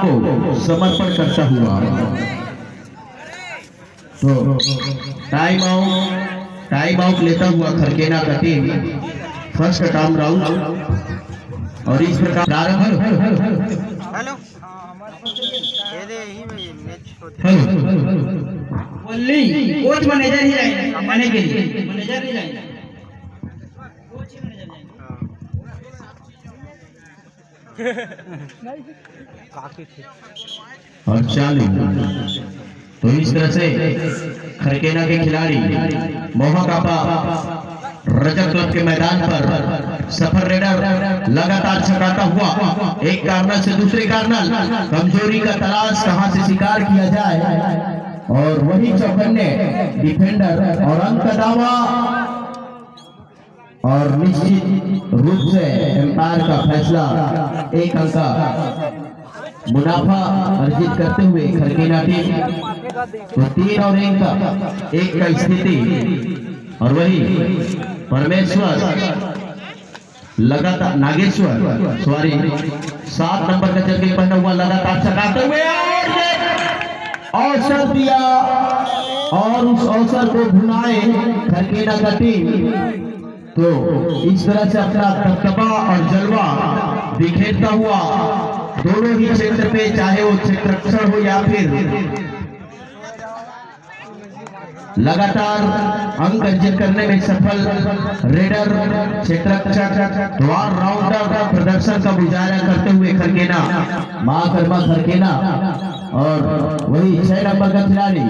को समर्पण करता हुआ। तो टाइम आउट लेता हुआ खरकेना का टीम फर्स्ट टाइम राउंड और इस प्रकार प्रारंभ। हेलो ओनली कोच मैनेजर ही जाएंगे माने के लिए, मैनेजर नहीं जाएंगे, कोच ही मैनेजर जाएंगे। और चालू। तो इस तरह से खरकेना के खिलाड़ी मोहकापा रजत क्लब के मैदान पर सफर रेडर लगातार छकाता हुआ एक कार्नल से दूसरे कार्नल, कमजोरी का तलाश कहां से शिकार किया जाए और वही चौकन्ने डिफेंडर और अंक का दावा और निश्चित रूप से एम्पायर का फैसला एक अंक का मुनाफा अर्जित करते हुए खरकेना टीम तो 3 और 1 का स्थिति। और वही परमेश्वर लगातार नागेश्वर सॉरी 7 नंबर का जर्सी पहना हुआ लगातार चकाते हुए अवसर दिया और उस अवसर को भुनाए खरकेना का टीम। तो इस तरह से अपना दबदबा और जलवा बिखेरता हुआ दोनों ही क्षेत्र पे, चाहे वो क्षेत्ररक्षण हो या फिर लगातार अंक अर्जित करने में सफल रेडर क्षेत्ररक्षक द्वार राउंडर का प्रदर्शन का मुजाहरा करते हुए खरकेना महाकर्मा खरकेना और वही 6 नंबर का खिलाड़ी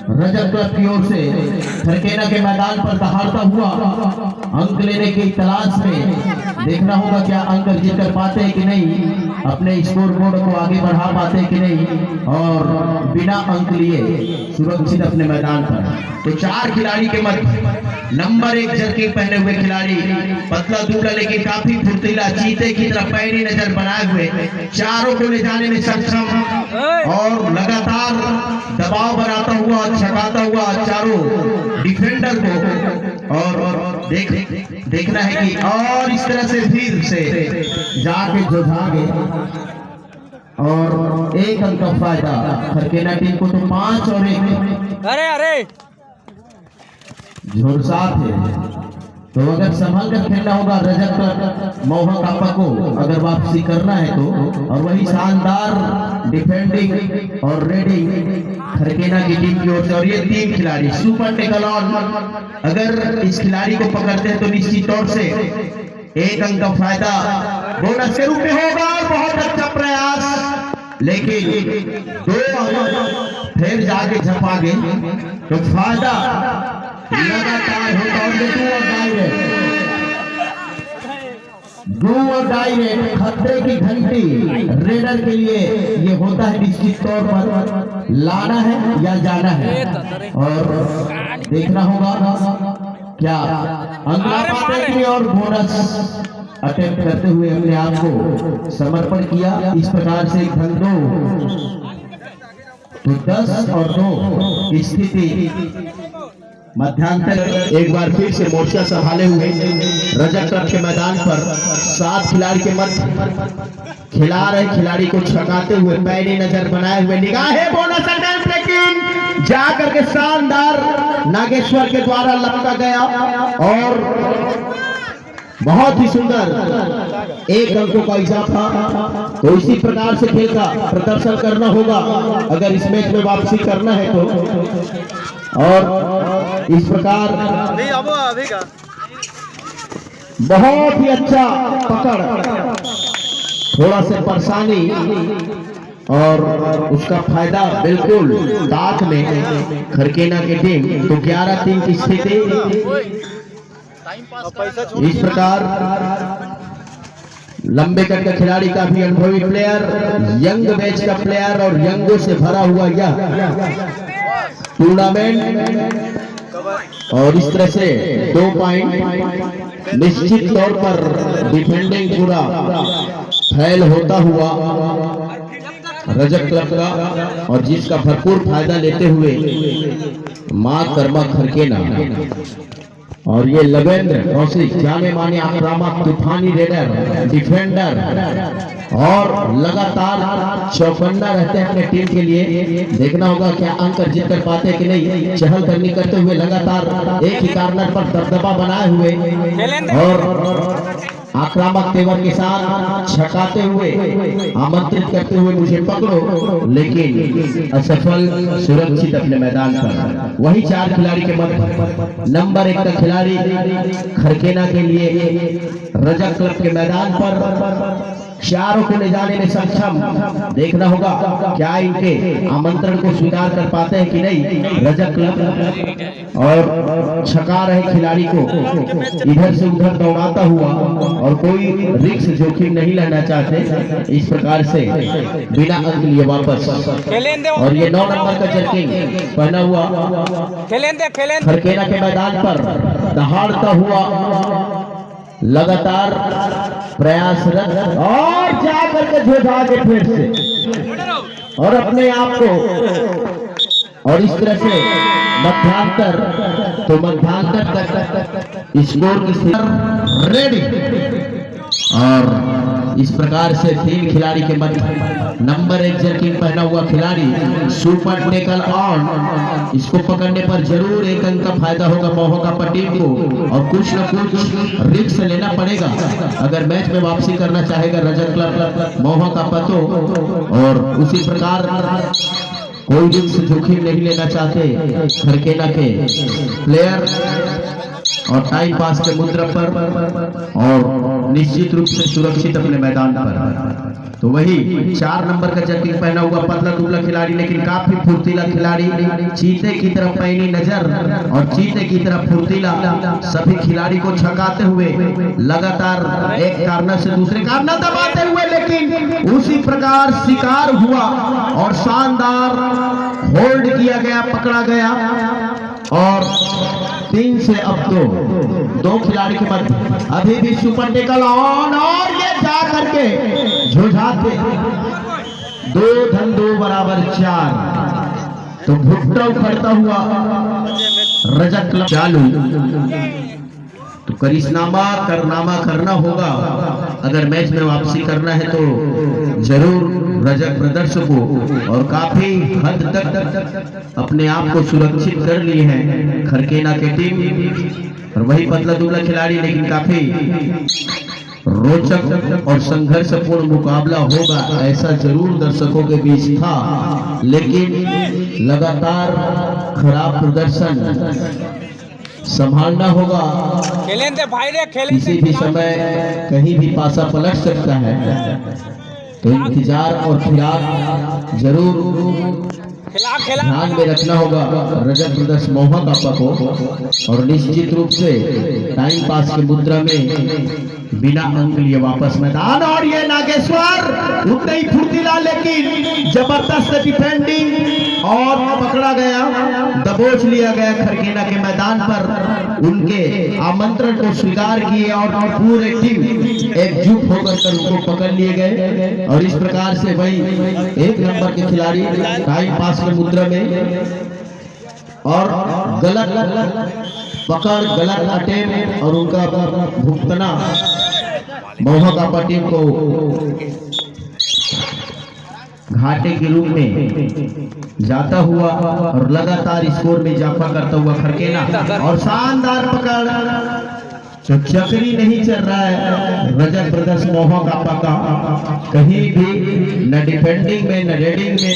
रजत क्लब की ओर से खरकेना के मैदान पर दहाड़ता हुआ अंक लेने की तलाश में। देखना होगा क्या अंक अर्जित कर पाते हैं कि नहीं, अपने स्कोर बोर्ड को आगे बढ़ा पाते हैं कि नहीं और बिना अंक लिए सुरक्षित अपने मैदान पर। तो 4 खिलाड़ी के मध्य नंबर 1 जर्सी पहने हुए खिलाड़ी पतला दुबला लेकिन काफी फुर्तीला चीते की तरह पैनी नजर बनाए हुए चारों को ले जाने में सक्षम और लगातार दबाव बनाता हुआ छकाता हुआ चारों डिफेंडर को और देखना है कि और इस तरह से फिर से जाके जो भागे और 1 अंक का फायदा खरकेना टीम को। तो 5 और 1 अरे झोरसात है। तो अगर संभल कर खेलना होगा रजत क्लब मोहकापा को अगर वापसी करना है तो। और वही शानदार डिफेंडिंग और रेडिंग खरकेना की टीम की ओर से। और ये 3 खिलाड़ी सुपर टेकल ऑन, अगर इस खिलाड़ी को पकड़ते हैं तो निश्चित तौर से 1 अंक का फायदा बोनस के रूप में होगा। बहुत अच्छा प्रयास, लेकिन 2 अंक फिर जाके झपा गए तो फायदा लगातार होता है। 2 और डायरेक्ट खतरे की घंटी रेडर के लिए ये होता है निश्चित तौर पर लाना है या जाना है और देखना होगा क्या अंक ला पाते हैं और बोनस अटेम्प्ट करते हुए अपने आप को समर्पण किया। इस प्रकार से घन 2 तो 10 और 2 स्थिति मध्यांतर। एक बार फिर से मोर्चा संभाले हुए रजत क्लब के मैदान पर 7 खिलाड़ी के मध्य खिला रहे खिलाड़ी को छकाते हुए पैनी नजर बनाए हुए निगाहें बोनस अटेम्प्ट, लेकिन जाकर के शानदार नागेश्वर के द्वारा लपका गया और बहुत ही सुंदर 1 अंकों का इजाफा। तो इसी प्रकार से खेल का प्रदर्शन करना होगा अगर इस मैच में वापसी करना है तो। और इस प्रकार बहुत ही अच्छा पकड़, थोड़ा से परेशानी और उसका फायदा बिल्कुल दांत में खरकेना की टीम। तो 11-3 की स्थिति। इस प्रकार लंबे कट का खिलाड़ी, काफी अनुभवी प्लेयर, यंग बैच का प्लेयर और यंगों से भरा हुआ यह टूर्नामेंट। और इस तरह से 2 पॉइंट निश्चित तौर पर डिफेंडिंग पूरा फैल होता हुआ रजत क्लब का और जिसका भरपूर फायदा लेते हुए मां कर्मा खरकेना। और ये लवेंद्र कौशिक जाने माने आक्रामक तूफानी रेडर डिफेंडर और लगातार चौकन्ना रहते हैं अपने टीम के लिए। देखना होगा क्या अंक अर्जित कर पाते कि नहीं। चहलकदमी करते हुए लगातार एक ही कॉर्नर पर दबदबा बनाए हुए और आक्रामक तेवर के साथ छकाते हुए आमंत्रित करते हुए मुझे पकड़ो, लेकिन असफल सुरक्षित अपने मैदान पर। वही 4 खिलाड़ी के मध्य नंबर 1 का खिलाड़ी खरकेना के लिए रजत क्लब के मैदान पर चारों को ले जाने में सक्षम। देखना होगा क्या इनके आमंत्रण को स्वीकार कर पाते हैं कि नहीं रजत क्लब। और छका रहे खिलाड़ी को इधर से उधर दौड़ाता हुआ और कोई रिस्क जोखिम नहीं लेना चाहते। इस प्रकार से बिना अंक लिए वापस। और ये 9 नंबर का जर्किन पहना हुआ खरकेना के मैदान पर दहाड़ता हुआ लगातार प्रयासरत और जाकर के झोझा के फिर से और अपने आप को और इस तरह से मध्यांतर तो मध्यांतर तक स्कोर की स्थिति रेडी। और इस प्रकार से 3 खिलाड़ी के मध्य नंबर 1 जर्किन पहना हुआ खिलाड़ी सुपर टेकल ऑन। इसको पकड़ने पर जरूर 1 अंक का फायदा होगा मोहा का टीम को और कुछ न कुछ रिस्क लेना पड़ेगा अगर मैच में वापसी करना चाहेगा रजत क्लब मोहा का पतो। और उसी प्रकार कोई रिस्क जोखिम नहीं लेना चाहते खरकेना के प्लेयर और टाइम पास के मुद्रा पर और निश्चित रूप से सुरक्षित अपने मैदान पर। तो वही 4 नंबर का जर्किन पहना हुआ पतला दुबला खिलाड़ी लेकिन काफी फुर्तीला खिलाड़ी, चीते की तरफ पैनी नजर और चीते की तरफ फुर्तीला, सभी खिलाड़ी को छकाते हुए लगातार एक कॉर्नर से दूसरे कॉर्नर दबाते हुए, लेकिन उसी प्रकार शिकार हुआ और शानदार होल्ड किया गया, पकड़ा गया। और 3 से अब 2 खिलाड़ी के मध्य अभी भी सुपर टेकल ऑन और ये जा करके झुझाते 2 धन 2 बराबर 4। तो भुट्टा उखड़ता हुआ रजत क्लब चालू। तो करिश्नामा करनामा करना होगा अगर मैच में वापसी करना है तो जरूर रजत ब्रदर्स को। और काफी हद तक अपने आप को सुरक्षित कर लिए हैं खरकेना के टीम। और वही पतला दुबला खिलाड़ी, लेकिन काफी रोचक और संघर्षपूर्ण मुकाबला होगा ऐसा जरूर दर्शकों के बीच था, लेकिन लगातार खराब प्रदर्शन संभालना होगा। किसी भी समय कहीं भी पासा पलट सकता है, तो इंतजार और खिलाफ जरूर ध्यान में रखना होगा रजत ब्रदर्स मोहा कापा को। और निश्चित रूप से टाइम पास के मुद्रा में बिना अंक लिए वापस मैदान। और ये नागेश्वर उतना ही फुर्तीला लेकिन जबरदस्त डिफेंडिंग और पकड़ा गया, दबोच लिया गया खरकेना के मैदान पर। उनके आमंत्रण को स्वीकार किए और पूरे टीम एकजुट होकर उनको पकड़ लिए गए। और इस प्रकार से वही 1 नंबर के खिलाड़ी टाइम पास के मुद्रा में और गलत पकड़, गलत अटेम्प्ट और उनका भुगतना मोहा कापा टीम को घाटे के रूप में जाता हुआ और लगातार स्कोर में इजाफा करता हुआ खरकेना। और शानदार पकड़, तो चक्री नहीं चल रहा है रजत ब्रदर्स मोहा कापा का कहीं भी, न डिफेंडिंग में न रेडिंग में।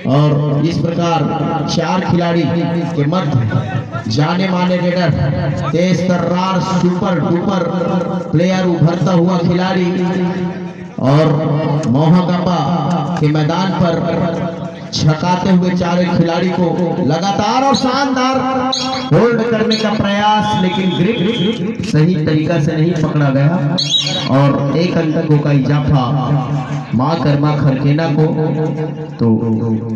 और इस प्रकार 4 खिलाड़ी के मध्य जाने माने रेडर, तेज तर्रार सुपर डुपर प्लेयर, उभरता हुआ खिलाड़ी और मोहा कापा के मैदान पर छकाते हुए 4 खिलाड़ी को लगातार और शानदार होल्ड करने का प्रयास, लेकिन ग्रिप सही तरीका से नहीं पकड़ा गया। और 1 अंकों का इजाफा मां कर्मा खरकेना को। तो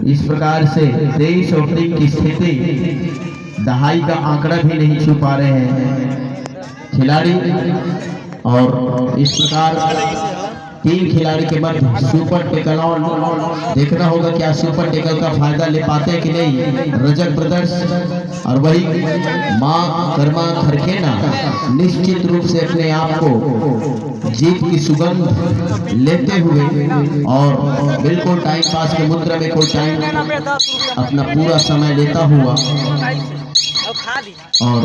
इस प्रकार से 23 और 3 की स्थिति दहाई का आंकड़ा भी नहीं छू पा रहे हैं खिलाड़ी। और इस प्रकार तीन खिलाड़ी के मध्य सुपर टेकल ऑन। देखना होगा क्या सुपर टेकल का फायदा ले पाते हैं कि नहीं रजक ब्रदर्स। और वही मां कर्मा खरखेना निश्चित रूप से अपने आप को जीत की सुगंध लेते हुए और बिल्कुल टाइम पास के मुद्रा में कोई टाइम अपना पूरा समय लेता हुआ और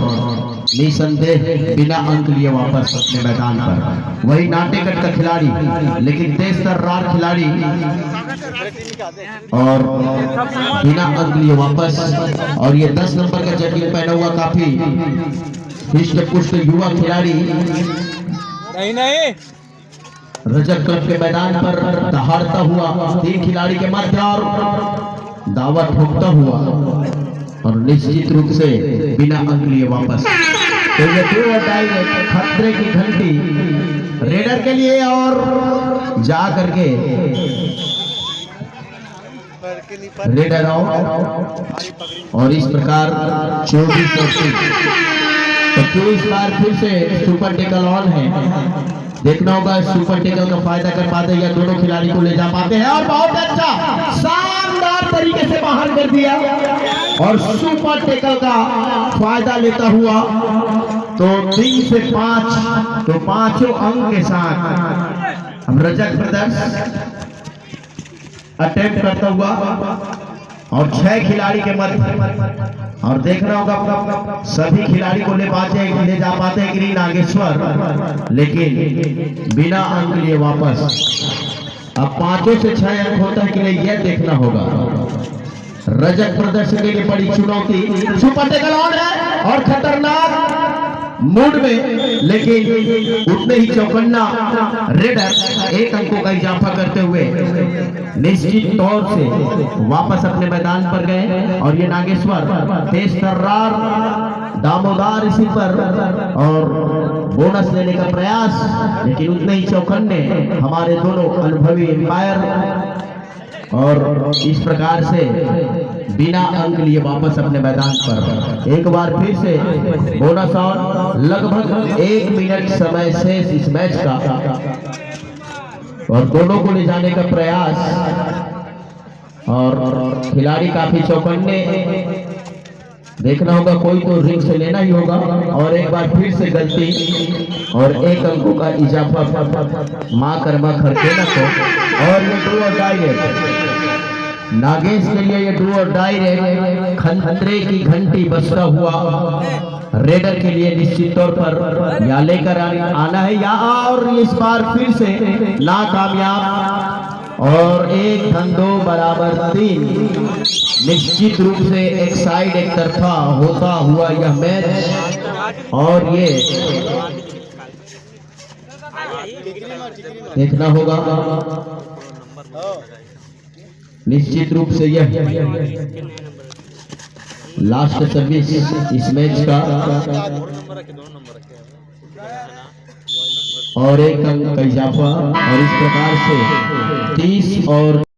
निसंदेह बिना अंक लिए वापस अपने मैदान पर। वही नाटेकट का खिलाड़ी लेकिन तेज तर्रार खिलाड़ी और बिना अंक लिए वापस। और ये 10 नंबर का जर्सी पहना हुआ काफी हिष्ट पुष्ट युवा खिलाड़ी नहीं रजत क्लब के मैदान पर दहाड़ता हुआ तीन खिलाड़ी के मध्य और दावा ठोकता हुआ और निश्चित रूप से बिना अंक लिए वापस। तो ये 2 और टाई खतरे की घंटी रेडर के लिए और जा करके रेडर आउट। और इस प्रकार 24 और 3 तो क्यों इस बार फिर से सुपर टेकल ऑन है। देखना होगा सुपर टेकल का फायदा कर पाते हैं या दोनों खिलाड़ी को ले जा पाते हैं। और बहुत अच्छा शानदार तरीके से बाहर कर दिया और सुपर टेकल का फायदा लेता हुआ तो 3 से 5 तो 5 अंक के साथ हम रजक ब्रदर्स अटेम्प्ट करता हुआ और 6 खिलाड़ी के मध्य। और देखना होगा सभी खिलाड़ी को ले जा पाते हैं ग्रीन नागेश्वर लेकिन बिना अंक लिए वापस। अब 5 से 6 अंक होता है कि नहीं यह देखना होगा। रजत प्रदर्शन के लिए बड़ी चुनौती। सुपर टेकल ऑन है और खतरनाक मूड में लेकिन उतने ही चौकन्ना रेडर 1 अंकों का इजाफा करते हुए निश्चित तौर से वापस अपने मैदान पर गए। और ये नागेश्वर तेज तर्रार दामोदार इसी पर और बोनस लेने का प्रयास लेकिन उतने ही चौकन्ने हमारे दोनों अनुभवी एम्पायर। और इस प्रकार से बिना अंक लिए वापस अपने मैदान पर। एक बार फिर से बोनस और लगभग 1 मिनट समय शेष इस मैच का और दोनों को ले जाने का प्रयास और खिलाड़ी काफी चौकन्ने। देखना होगा कोई तो रिंग से लेना ही होगा। और एक बार फिर से गलती और 1 अंकों का इजाफा मां कर्मा खरखेना को। और ये 2 और डाई नागेश के लिए ये 2 और डाई खतरे की घंटी बजता हुआ रेडर के लिए निश्चित तौर पर या लेकर आना है या और इस बार फिर से नाकामयाब। और 1 धंधो बराबर 3 निश्चित रूप से एक साइड एक तरफा होता हुआ यह मैच। और ये देखना होगा निश्चित रूप से यह लास्ट सर्विस इस मैच का और 1 अंक का इजाफा। और इस प्रकार से 30 और